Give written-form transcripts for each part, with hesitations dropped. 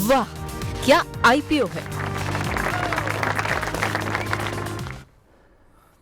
वाह, क्या आईपीओ है।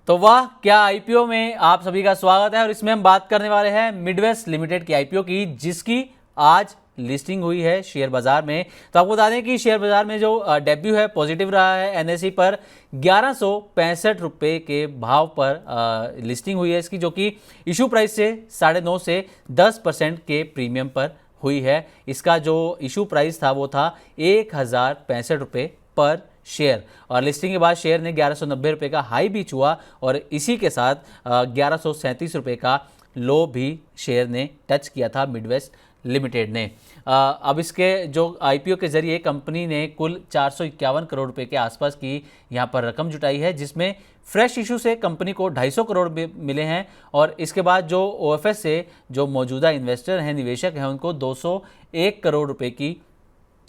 तो वाह क्या आईपीओ में आप सभी का स्वागत है और इसमें हम बात करने वाले हैं मिडवेस्ट लिमिटेड की आईपीओ की, जिसकी आज लिस्टिंग हुई है शेयर बाजार में। तो आपको बता दें कि शेयर बाजार में जो डेब्यू है पॉजिटिव रहा है। एनएसई पर 1165 रुपये के भाव पर लिस्टिंग हुई है इसकी, जो कि इशू प्राइस से 9.5 से 10% के प्रीमियम पर हुई है। इसका जो इशू प्राइस था वो था 1065 रुपये पर शेयर और लिस्टिंग के बाद शेयर ने 1190 रुपये का हाई भी छुआ और इसी के साथ 1137 रुपये का लो भी शेयर ने टच किया था मिडवेस्ट लिमिटेड ने। अब इसके जो आईपीओ के जरिए कंपनी ने कुल 451 करोड़ रुपए के आसपास की यहाँ पर रकम जुटाई है, जिसमें फ्रेश इशू से कंपनी को 250 करोड़ मिले हैं और इसके बाद जो ओएफएस से जो मौजूदा इन्वेस्टर हैं, निवेशक हैं, उनको 201 करोड़ रुपए की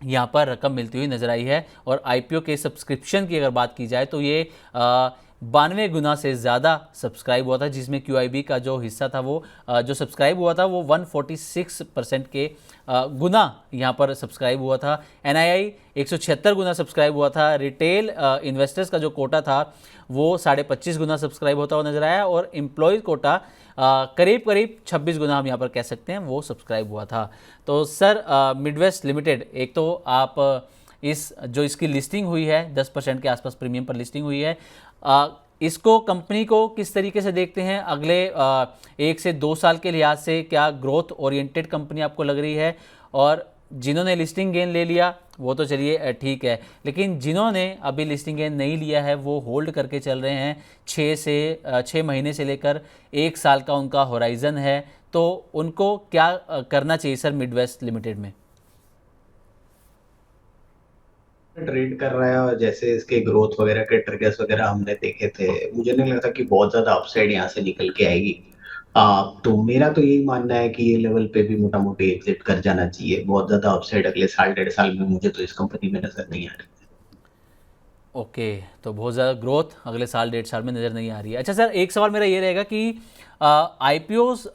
यहाँ पर रकम मिलती हुई नजर आई है। और आईपीओ के सब्सक्रिप्शन की अगर बात की जाए तो ये 92 गुना से ज़्यादा सब्सक्राइब हुआ था, जिसमें क्यूआईबी का जो हिस्सा था वो जो सब्सक्राइब हुआ था वो 146% के गुना यहाँ पर सब्सक्राइब हुआ था। एनआईआई 176 गुना सब्सक्राइब हुआ था। रिटेल इन्वेस्टर्स का जो कोटा था वो 25.5 गुना सब्सक्राइब होता हुआ नजर आया और एम्प्लॉयज़ कोटा करीब 26 गुना हम यहाँ पर कह सकते हैं वो सब्सक्राइब हुआ था। तो सर मिडवेस्ट लिमिटेड, एक तो आप इस जो इसकी लिस्टिंग हुई है 10% के आसपास प्रीमियम पर लिस्टिंग हुई है, इसको कंपनी को किस तरीके से देखते हैं अगले 1 से 2 साल के लिहाज से? क्या ग्रोथ ओरिएंटेड कंपनी आपको लग रही है? और जिन्होंने लिस्टिंग गेन ले लिया वो तो चलिए ठीक है, लेकिन जिन्होंने अभी लिस्टिंग गेन नहीं लिया है वो होल्ड करके चल रहे हैं, 6 महीने से लेकर 1 साल का उनका होराइजन है, तो उनको क्या करना चाहिए सर मिडवेस्ट लिमिटेड में? ट्रेड कर रहा है और जैसे इसके ग्रोथ वगैरह के ट्रिगर्स वगैरह हमने देखे थे, मुझे नहीं लगता कि बहुत ज्यादा अपसाइड यहाँ से निकल के आएगी। तो मेरा तो यही मानना है कि ये लेवल पे भी मोटा मोटी एग्जिट कर जाना चाहिए। बहुत ज्यादा अपसाइड अगले साल 1.5 साल में मुझे तो इस कंपनी में नजर नहीं आ रही। ओके, तो बहुत ज़्यादा ग्रोथ अगले साल 1.5 साल में नज़र नहीं आ रही है। अच्छा सर, एक सवाल मेरा ये रहेगा कि आईपीओज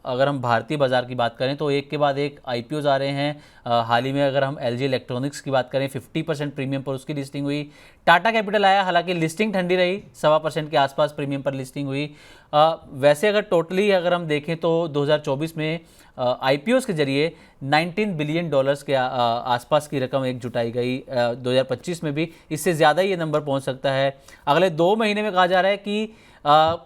अगर हम भारतीय बाज़ार की बात करें तो एक के बाद एक आईपीओज आ रहे हैं। हाल ही में अगर हम एलजी इलेक्ट्रॉनिक्स की बात करें 50% प्रीमियम पर उसकी लिस्टिंग हुई। टाटा कैपिटल आया, हालांकि लिस्टिंग ठंडी रही, 1.25% के आसपास प्रीमियम पर लिस्टिंग हुई। वैसे अगर टोटली अगर हम देखें तो 2024 में आईपीओज के जरिए $19 बिलियन के आसपास की रकम एक जुटाई गई। 2025 में भी इससे ज़्यादा ही ये नंबर पहुंच सकता है। अगले 2 महीने में कहा जा रहा है कि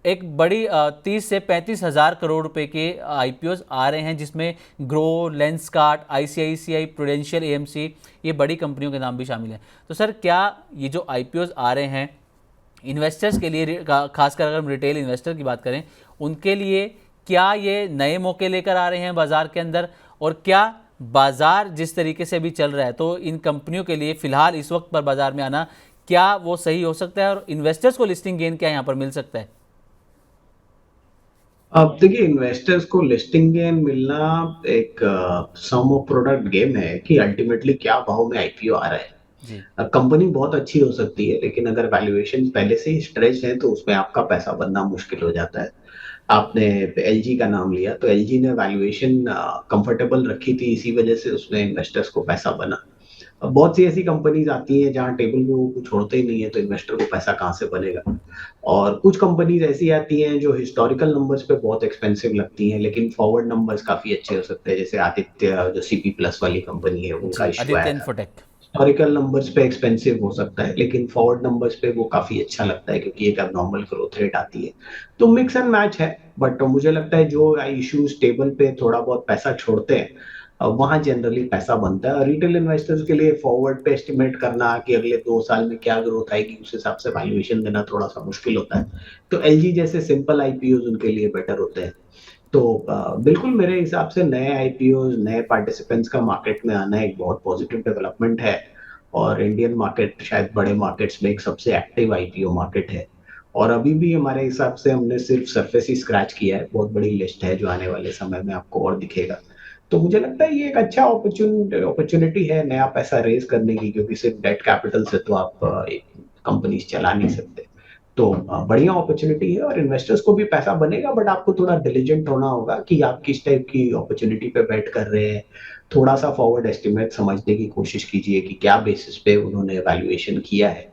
एक बड़ी 30 से 35 हज़ार करोड़ रुपए के आईपीओज आ रहे हैं, जिसमें grow, Lenskart, ICICI prudential, AMC, ये बड़ी कंपनियों के नाम भी शामिल हैं। तो सर क्या ये जो आईपीओज आ रहे हैं इन्वेस्टर्स के लिए, खासकर अगर हम रिटेल इन्वेस्टर की बात करें, उनके लिए क्या ये नए मौके लेकर आ रहे हैं बाज़ार के अंदर? और क्या बाज़ार जिस तरीके से भी चल रहा है तो इन कंपनियों के लिए फ़िलहाल इस वक्त पर बाज़ार में आना क्या वो सही हो सकता है और इन्वेस्टर्स को लिस्टिंग गेन क्या यहाँ पर मिल सकता है? अब देखिए, इन्वेस्टर्स को लिस्टिंग गेन मिलना एक सम ऑफ प्रोडक्ट गेम है कि अल्टीमेटली क्या भाव में आईपीओ आ रहा है। जी। कंपनी बहुत अच्छी हो सकती है, लेकिन अगर वैल्यूएशन पहले से ही स्ट्रेच है तो उसमें आपका पैसा बनना मुश्किल हो जाता है। आपने एलजी का नाम लिया, तो एलजी ने वैल्यूएशन कंफर्टेबल रखी थी, इसी वजह से उसमें इन्वेस्टर्स को पैसा बना। अब बहुत सी ऐसी कंपनीज आती हैं जहां टेबल पे वो कुछ छोड़ते ही नहीं है, तो इन्वेस्टर को पैसा कहाँ से बनेगा। और कुछ कंपनीज ऐसी आती हैं जो हिस्टोरिकल नंबर्स पे बहुत एक्सपेंसिव लगती हैं, लेकिन फॉरवर्ड नंबर्स काफी अच्छे हो सकते हैं। जैसे आदित्य, जो सीपी प्लस वाली कंपनी है, उनका जी, इशू आदित्य आया था। इन्फोटेक। हिस्टोरिकल नंबर्स पे एक्सपेंसिव हो सकता है, लेकिन फॉरवर्ड नंबर्स पे वो काफी अच्छा लगता है क्योंकि एक नॉर्मल ग्रोथ रेट आती है। तो मिक्स एंड मैच है, बट मुझे लगता है जो इश्यूज टेबल पे थोड़ा बहुत पैसा छोड़ते हैं वहां जनरली पैसा बनता है। और रिटेल इन्वेस्टर्स के लिए फॉरवर्ड पे एस्टिमेट करना कि अगले 2 साल में क्या ग्रोथ आएगी, उस हिसाब से वैल्यूएशन देना थोड़ा सा मुश्किल होता है। तो एलजी जैसे सिंपल आईपीओ उनके लिए बेटर होते हैं। तो बिल्कुल मेरे हिसाब से नए आईपीओ, नए पार्टिसिपेंट्स का मार्केट में आना एक बहुत पॉजिटिव डेवलपमेंट है। और इंडियन मार्केट शायद बड़े मार्केट्स में एक सबसे एक्टिव आईपीओ मार्केट है। और अभी भी हमारे हिसाब से हमने सिर्फ सरफेस ही स्क्रैच किया है, बहुत बड़ी लिस्ट है जो आने वाले समय में आपको और दिखेगा। तो मुझे लगता है ये एक अच्छा अपॉर्चुनिटी है नया पैसा रेज करने की, क्योंकि सिर्फ डेट कैपिटल से तो आप एक कंपनी चला नहीं सकते। तो बढ़िया अपॉर्चुनिटी है और इन्वेस्टर्स को भी पैसा बनेगा, बट आपको थोड़ा डिलिजेंट होना होगा कि आप किस टाइप की अपॉर्चुनिटी पे बेट कर रहे हैं। थोड़ा सा फॉरवर्ड एस्टिमेट समझने की कोशिश कीजिए कि क्या बेसिस पे उन्होंने वैल्यूएशन किया है।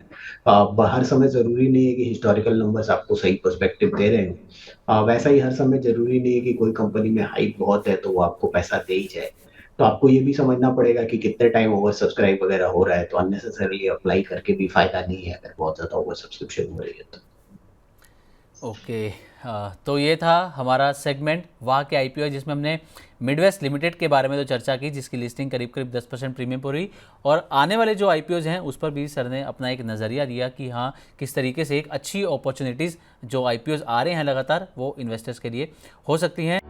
हर समय जरूरी नहीं है कि हिस्टोरिकल नंबर्स आपको सही पर्सपेक्टिव दे रहे हो। वैसा ही हर समय जरूरी नहीं है कि कोई कंपनी में हाइप बहुत है तो वो आपको पैसा दे ही जाए। तो आपको ये भी समझना पड़ेगा कि कितने टाइम ओवर सब्सक्राइब वगैरह हो रहा है, तो अननेसेसरली अप्लाई करके भी फायदा नहीं है अगर बहुत ज्यादा ओवर सब्सक्रिप्शन हो रही है तो। ओके, तो ये था हमारा सेगमेंट वाह के आईपीओ, जिसमें हमने मिडवेस्ट लिमिटेड के बारे में तो चर्चा की, जिसकी लिस्टिंग करीब करीब 10% प्रीमियम पर हुई, और आने वाले जो आईपीओज हैं उस पर भी सर ने अपना एक नज़रिया दिया कि हाँ किस तरीके से एक अच्छी अपॉर्चुनिटीज़ जो आईपीओज आ रहे हैं लगातार वो इन्वेस्टर्स के लिए हो सकती हैं।